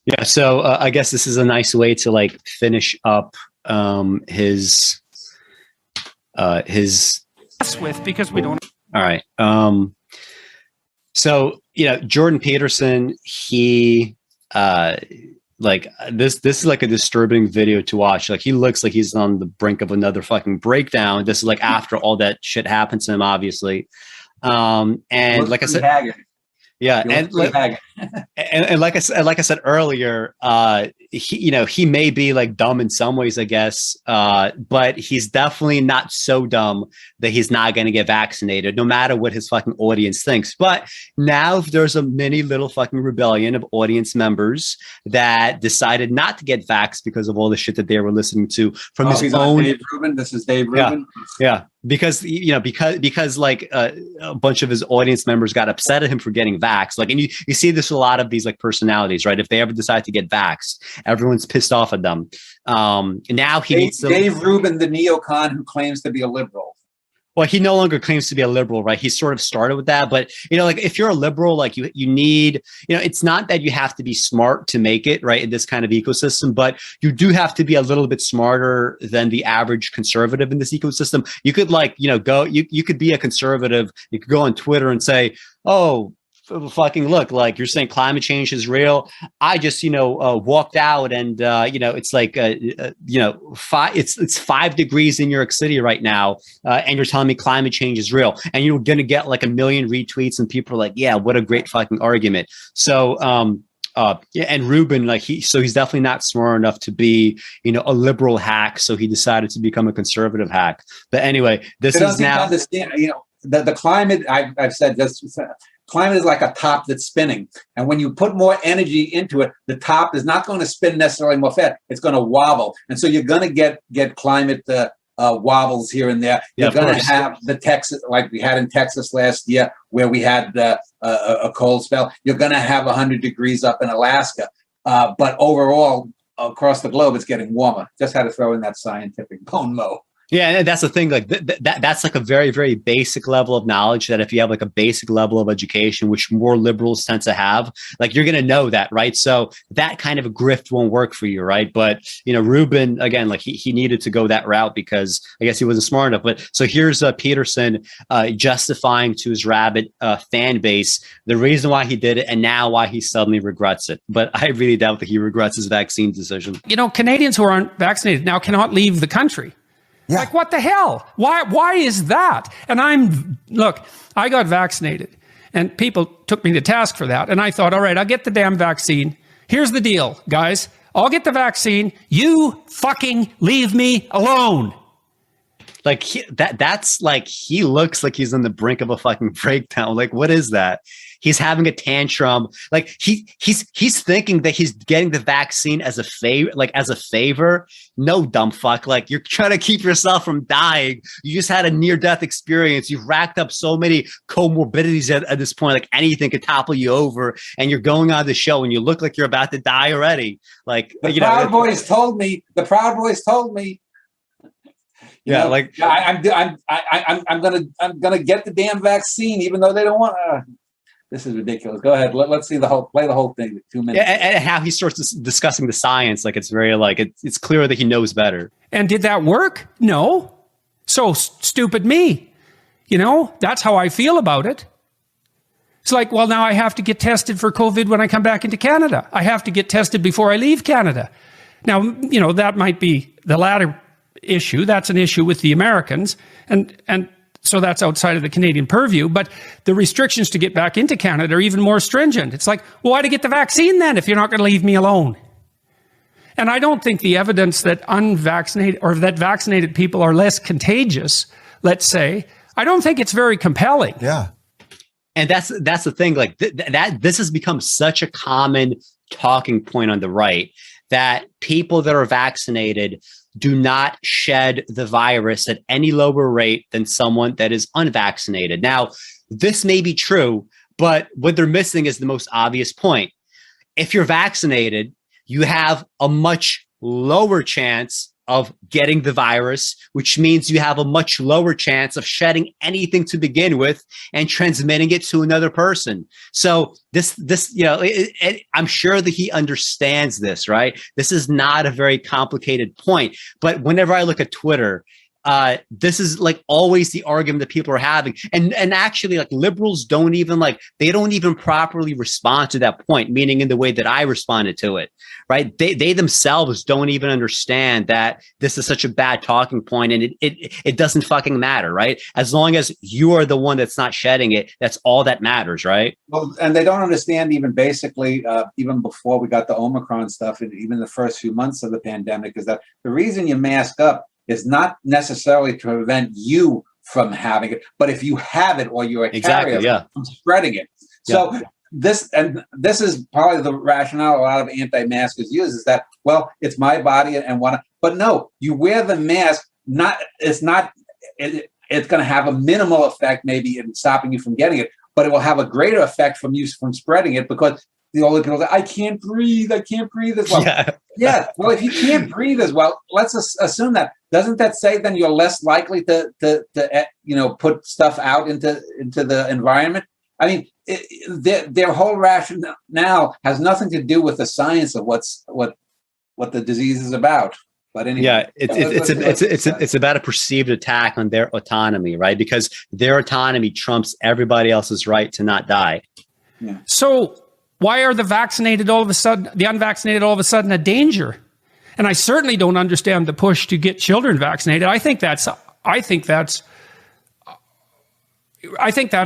Yeah. So I guess this is a nice way to like finish up his with, because we don't. All right. So, Jordan Peterson, he like this is like a disturbing video to watch. Like he looks like he's on the brink of another fucking breakdown. This is like after all that shit happened to him, obviously. And like I said, haggard. yeah, and like I said earlier, he may be like dumb in some ways, I guess, but he's definitely not so dumb that he's not going to get vaccinated, no matter what his fucking audience thinks. But now there's a mini little fucking rebellion of audience members that decided not to get vaxxed because of all the shit that they were listening to from his own. Dave Rubin. This is Dave Rubin. Yeah. Because like a bunch of his audience members got upset at him for getting vaxxed. Like, and you see this with a lot of these like personalities, right? If they ever decide to get vaxxed, everyone's pissed off at them. Now he needs to. Dave Rubin, the neocon who claims to be a liberal. Well, he no longer claims to be a liberal, right? He sort of started with that, but like if you're a liberal, like you need, it's not that you have to be smart to make it, right, in this kind of ecosystem, but you do have to be a little bit smarter than the average conservative in this ecosystem. You could you could be a conservative. You could go on Twitter and say, oh, fucking look, like you're saying climate change is real. I just, walked out and, it's like, it's 5 degrees in New York City right now. And you're telling me climate change is real, and you're going to get like 1 million retweets and people are like, yeah, what a great fucking argument. So, and Rubin, like he's definitely not smart enough to be, a liberal hack. So he decided to become a conservative hack. But anyway, this is now the climate. I've said this. Climate is like a top that's spinning. And when you put more energy into it, the top is not going to spin necessarily more fast. It's going to wobble. And so you're going to get climate wobbles here and there. You're going to have the Texas, like we had in Texas last year, where we had a cold spell. You're going to have 100 degrees up in Alaska. But overall, across the globe, it's getting warmer. Just had to throw in that scientific bone mo. Yeah, and that's the thing. Like that's like a very, very basic level of knowledge that if you have like a basic level of education, which more liberals tend to have, like you're going to know that, right? So that kind of a grift won't work for you, right? But Rubin, again, like he needed to go that route because I guess he wasn't smart enough. But so here's Peterson justifying to his rabid fan base the reason why he did it and now why he suddenly regrets it. But I really doubt that he regrets his vaccine decision. Canadians who aren't vaccinated now cannot leave the country. Yeah. Like, what the hell? Why is that? And I got vaccinated and people took me to task for that. And I thought, all right, I'll get the damn vaccine. Here's the deal, guys. I'll get the vaccine. You fucking leave me alone. Like that's like, he looks like he's on the brink of a fucking breakdown. Like, what is that? He's having a tantrum. Like he's thinking that he's getting the vaccine as a favor. No, dumb fuck. Like, you're trying to keep yourself from dying. You just had a near-death experience. You've racked up so many comorbidities at this point. Like, anything could topple you over, and you're going on the show and you look like you're about to die already. Like, the Proud Boys told me. Yeah, I'm gonna get the damn vaccine, even though they don't want to. This is ridiculous. Go ahead. Let's see play the whole thing. 2 minutes. And how he starts discussing the science, like it's very it's clear that he knows better. And did that work? No. So stupid me. That's how I feel about it. It's like, well, now I have to get tested for COVID when I come back into Canada. I have to get tested before I leave Canada. Now, that might be the latter issue. That's an issue with the Americans. And so that's outside of the Canadian purview. But the restrictions to get back into Canada are even more stringent. It's like, well, why to get the vaccine then if you're not going to leave me alone? And I don't think the evidence that unvaccinated or that vaccinated people are less contagious, let's say, I don't think it's very compelling. Yeah. And that's the thing. Like this has become such a common talking point on the right that people that are vaccinated do not shed the virus at any lower rate than someone that is unvaccinated. Now, this may be true, but what they're missing is the most obvious point. If you're vaccinated, you have a much lower chance of getting the virus, which means you have a much lower chance of shedding anything to begin with and transmitting it to another person. So this, I'm sure that he understands this, right? This is not a very complicated point. But whenever I look at Twitter, this is like always the argument that people are having. And actually, like, liberals don't even properly respond to that point, meaning in the way that I responded to it, right? They themselves don't even understand that this is such a bad talking point, and it doesn't fucking matter, right? As long as you are the one that's not shedding it, that's all that matters, right? Well, and they don't understand even basically, even before we got the Omicron stuff, and even the first few months of the pandemic, is that the reason you mask up is not necessarily to prevent you from having it, but if you have it or you're a carrier, from spreading it. So this is probably the rationale a lot of anti-maskers use, is that, well, it's my body and whatnot. But no, you wear the mask. It's going to have a minimal effect maybe in stopping you from getting it, but it will have a greater effect from spreading it, because the older people say, I can't breathe as well. Yeah. Well, if you can't breathe as well, let's assume that. Doesn't that say then you're less likely to put stuff out into the environment? I mean, their whole rationale has nothing to do with the science of what the disease is about. But anyway, it's about a perceived attack on their autonomy, right? Because their autonomy trumps everybody else's right to not die. Yeah. So why are the unvaccinated all of a sudden a danger? And I certainly don't understand the push to get children vaccinated. I think that's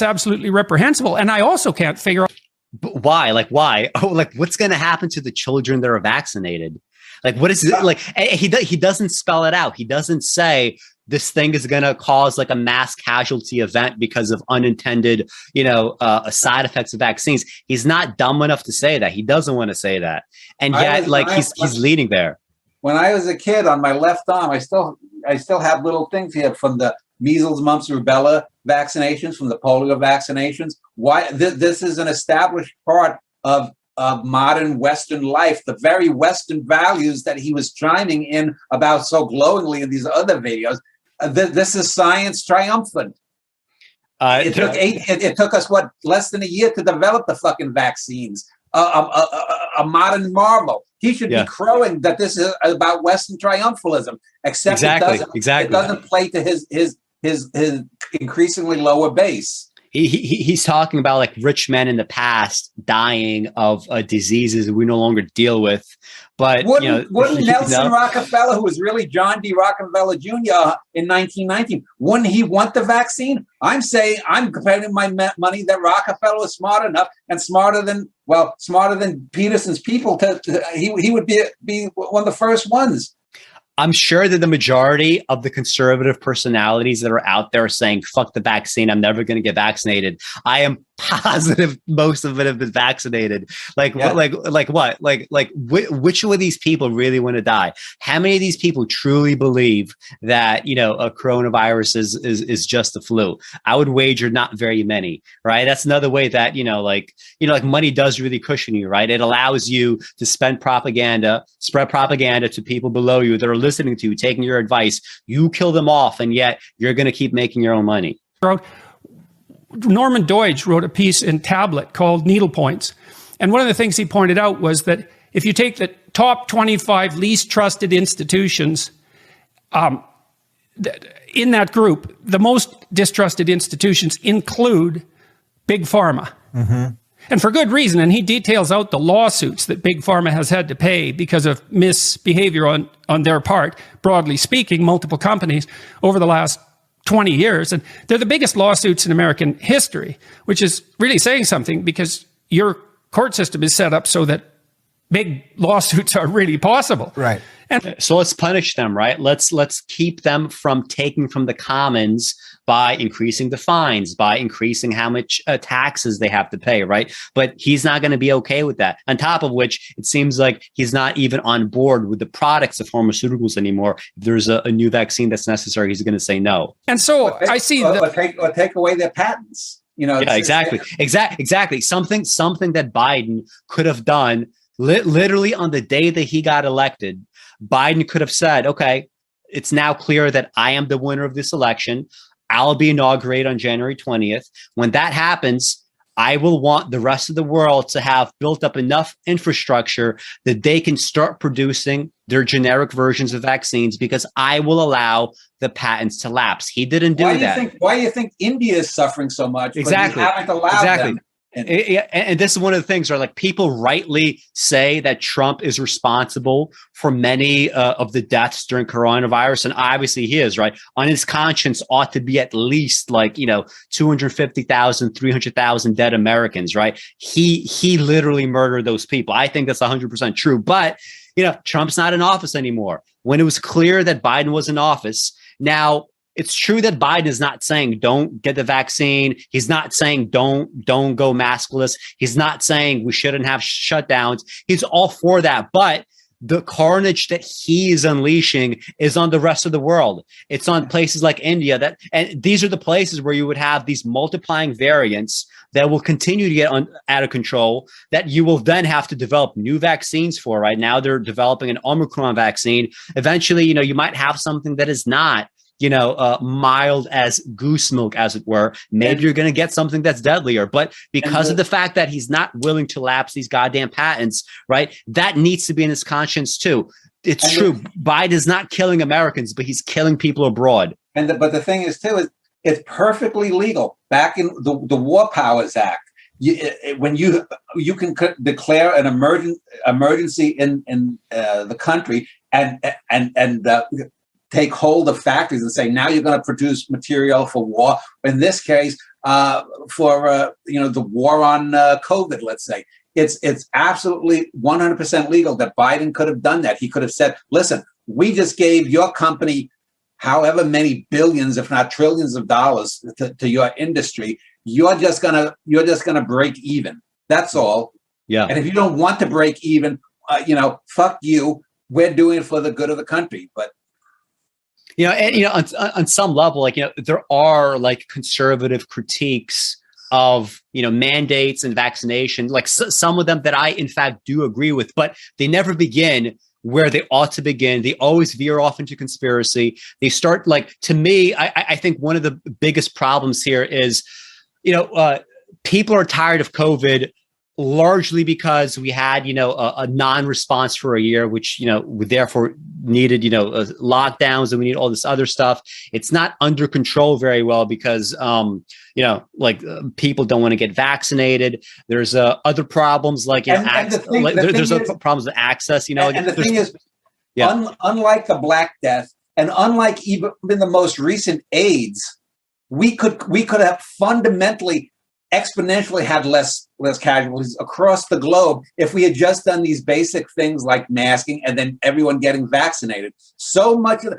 absolutely reprehensible. And I also can't figure out. But why? Like, why? Oh, like, what's going to happen to the children that are vaccinated? Like, what is it? Like, he doesn't spell it out. He doesn't say this thing is going to cause like a mass casualty event because of unintended, side effects of vaccines. He's not dumb enough to say that. He doesn't want to say that. And yet, he's leading there. When I was a kid, on my left arm, I still have little things here from the measles, mumps, rubella vaccinations, from the polio vaccinations. Why this is an established part of modern Western life, the very Western values that he was chiming in about so glowingly in these other videos. This is science triumphant. It took us less than a year to develop the fucking vaccines. A modern marvel. He should be crowing that this is about Western triumphalism. Except it doesn't play to his increasingly lower base. He's talking about like rich men in the past dying of diseases we no longer deal with. But wouldn't Nelson Rockefeller, who was really John D. Rockefeller Jr. in 1919, wouldn't he want the vaccine? I'm saying I'm betting my money that Rockefeller was smart enough and smarter than Peterson's people he would be one of the first ones. I'm sure that the majority of the conservative personalities that are out there are saying, fuck the vaccine, I'm never going to get vaccinated. I am positive most of it have been vaccinated. Which of these people really want to die? How many of these people truly believe that, a coronavirus is just the flu? I would wager not very many, right? That's another way that, money does really cushion you, right? It allows you to spread propaganda to people below you that are listening to you, taking your advice. You kill them off, and yet you're going to keep making your own money. Norman Deutsch wrote a piece in Tablet called Needle Points. And one of the things he pointed out was that if you take the top 25 least trusted institutions, in that group, the most distrusted institutions include Big Pharma. Mm-hmm. And for good reason. And he details out the lawsuits that Big Pharma has had to pay because of misbehavior on their part, broadly speaking, multiple companies over the last 20 years. And they're the biggest lawsuits in American history, which is really saying something, because your court system is set up so that big lawsuits are really possible. Right. And so let's punish them, right? Let's keep them from taking from the commons by increasing the fines, by increasing how much taxes they have to pay, right? But he's not going to be okay with that. On top of which, it seems like he's not even on board with the products of pharmaceuticals anymore. If there's a new vaccine that's necessary, he's going to say no. And so I see or take away their patents. Exactly. Something that Biden could have done literally on the day that he got elected. Biden could have said, okay, it's now clear that I am the winner of this election. I'll be inaugurated on January 20th. When that happens, I will want the rest of the world to have built up enough infrastructure that they can start producing their generic versions of vaccines, because I will allow the patents to lapse. He didn't do that. Why do you think India is suffering so much? Exactly. But you haven't allowed them. And this is one of the things where, like, people rightly say that Trump is responsible for many of the deaths during coronavirus. And obviously he is, right? On his conscience ought to be at least 250,000, 300,000 dead Americans, right? He literally murdered those people. I think that's 100% true. But, Trump's not in office anymore. When it was clear that Biden was in office, now, it's true that Biden is not saying don't get the vaccine. He's not saying don't go maskless. He's not saying we shouldn't have shutdowns. He's all for that. But the carnage that he is unleashing is on the rest of the world. It's on places like India, and these are the places where you would have these multiplying variants that will continue to get out of control, that you will then have to develop new vaccines for. Right now, they're developing an Omicron vaccine. Eventually, you might have something that is not mild as goose milk, as it were. Maybe you're going to get something that's deadlier. But because of the fact that he's not willing to lapse these goddamn patents, right, that needs to be in his conscience too. It's true. Biden is not killing Americans, but he's killing people abroad. But the thing is too, it's perfectly legal. Back in the War Powers Act, when you can declare an emergency in the country and take hold of factories and say, now you're going to produce material for war. In this case, for the war on COVID, let's say, it's absolutely 100% legal that Biden could have done that. He could have said, listen, we just gave your company however many billions, if not trillions of dollars to your industry. You're just gonna break even. That's all. Yeah. And if you don't want to break even, fuck you. We're doing it for the good of the country. But on some level, there are conservative critiques of, mandates and vaccination, some of them that I, in fact, do agree with, but they never begin where they ought to begin. They always veer off into conspiracy. They start, to me, I think one of the biggest problems here is, people are tired of COVID, largely because we had, a non-response for a year, which, we therefore needed, lockdowns, and we need all this other stuff. It's not under control very well because, people don't want to get vaccinated. There's other problems there's problems with access. And the thing is, unlike the Black Death, and unlike even the most recent AIDS, we could have fundamentally, exponentially had less casualties across the globe if we had just done these basic things like masking and then everyone getting vaccinated. So much of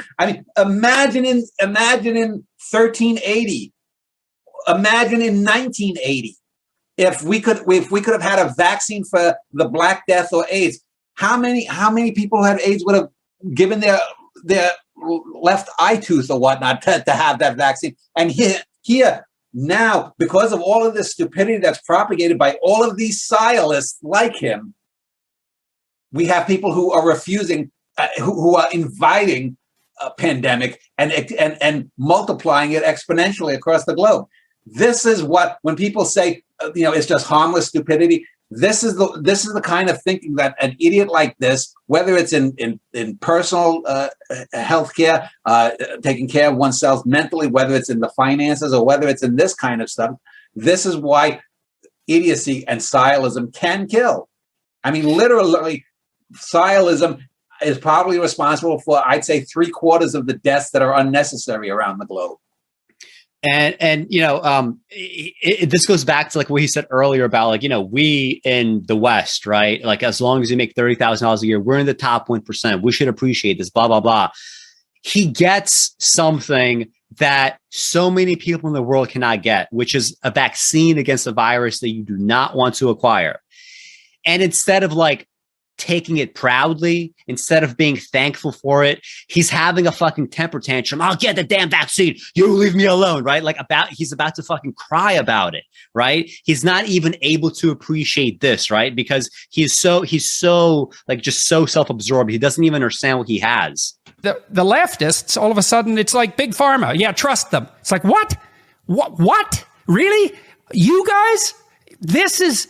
imagine in 1380, imagine in 1980, if we could have had a vaccine for the Black Death or AIDS. How many people who had AIDS would have given their left eye tooth or whatnot to have that vaccine? And here now, because of all of this stupidity that's propagated by all of these scientists like him, we have people who are refusing, who are inviting a pandemic and multiplying it exponentially across the globe. This is what, when people say, it's just harmless stupidity, this is the kind of thinking that an idiot like this, whether it's in personal healthcare, taking care of oneself mentally, whether it's in the finances or whether it's in this kind of stuff, this is why idiocy and scientism can kill. Literally, scientism is probably responsible for, I'd say, 3/4 of the deaths that are unnecessary around the globe. And this goes back to what he said earlier about we in the West, right? As long as you make $30,000 a year, we're in the top 1%. We should appreciate this, blah, blah, blah. He gets something that so many people in the world cannot get, which is a vaccine against a virus that you do not want to acquire. And instead of taking it proudly instead of being thankful for it. He's having a fucking temper tantrum. I'll get the damn vaccine. You leave me alone, right? Like he's about to fucking cry about it, right? He's not even able to appreciate this, right? Because he's so like just so self-absorbed. He doesn't even understand what he has. The leftists, all of a sudden, it's like big pharma. Yeah, trust them. It's like, what? What? Really? You guys? This is...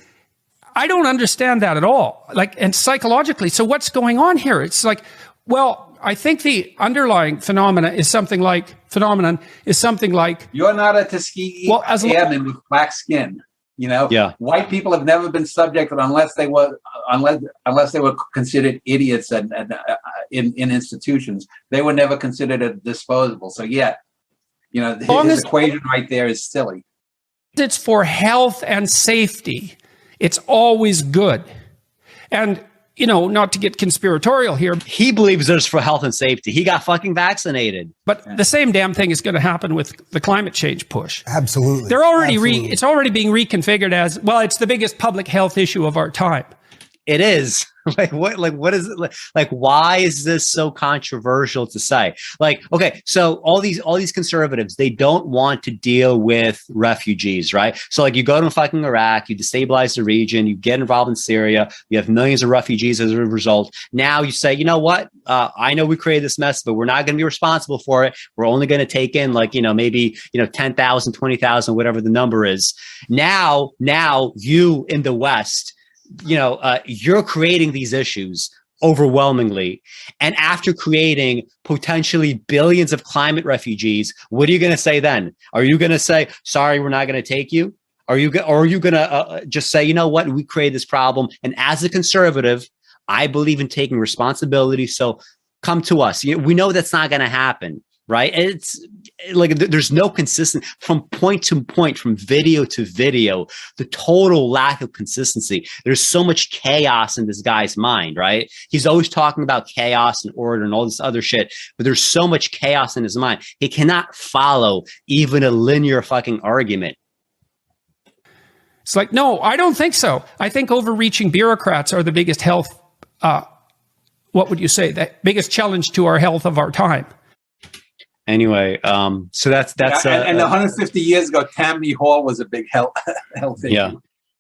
I don't understand that at all. Like, and psychologically, so what's going on here? It's like, well, I think the underlying phenomenon is something like you're not a Tuskegee Airman with black skin. You know, white people have never been subjected unless they were considered idiots and in institutions. They were never considered disposable. So his equation right there is silly. It's for health and safety. It's always good. And, not to get conspiratorial here. He believes there's for health and safety. He got fucking vaccinated. But the same damn thing is going to happen with the climate change push. Absolutely. They're already it's already being reconfigured as, well, it's the biggest public health issue of our time. It is. What is it? Like, why is this so controversial to say? Like, okay, so all these conservatives, they don't want to deal with refugees, right? So like you go to fucking Iraq, you destabilize the region, you get involved in Syria, you have millions of refugees as a result. Now you say, you know what? I know we created this mess, but we're not going to be responsible for it. We're only going to take in maybe 10,000, 20,000, whatever the number is. Now you in the West, you're creating these issues overwhelmingly. And after creating potentially billions of climate refugees, what are you going to say then? Are you going to say, sorry, we're not going to take you? Or are you going to just say, you know what, we created this problem. And as a conservative, I believe in taking responsibility. So come to us. We know that's not going to happen. Right. And it's like there's no consistent from point to point, from video to video, the total lack of consistency. There's so much chaos in this guy's mind. Right. He's always talking about chaos and order and all this other shit. But there's so much chaos in his mind. He cannot follow even a linear fucking argument. It's like, no, I don't think so. I think overreaching bureaucrats are the biggest health. What would you say? The biggest challenge to our health of our time. Anyway, so that's and 150 years ago, Tammany Hall was a big health issue. Yeah.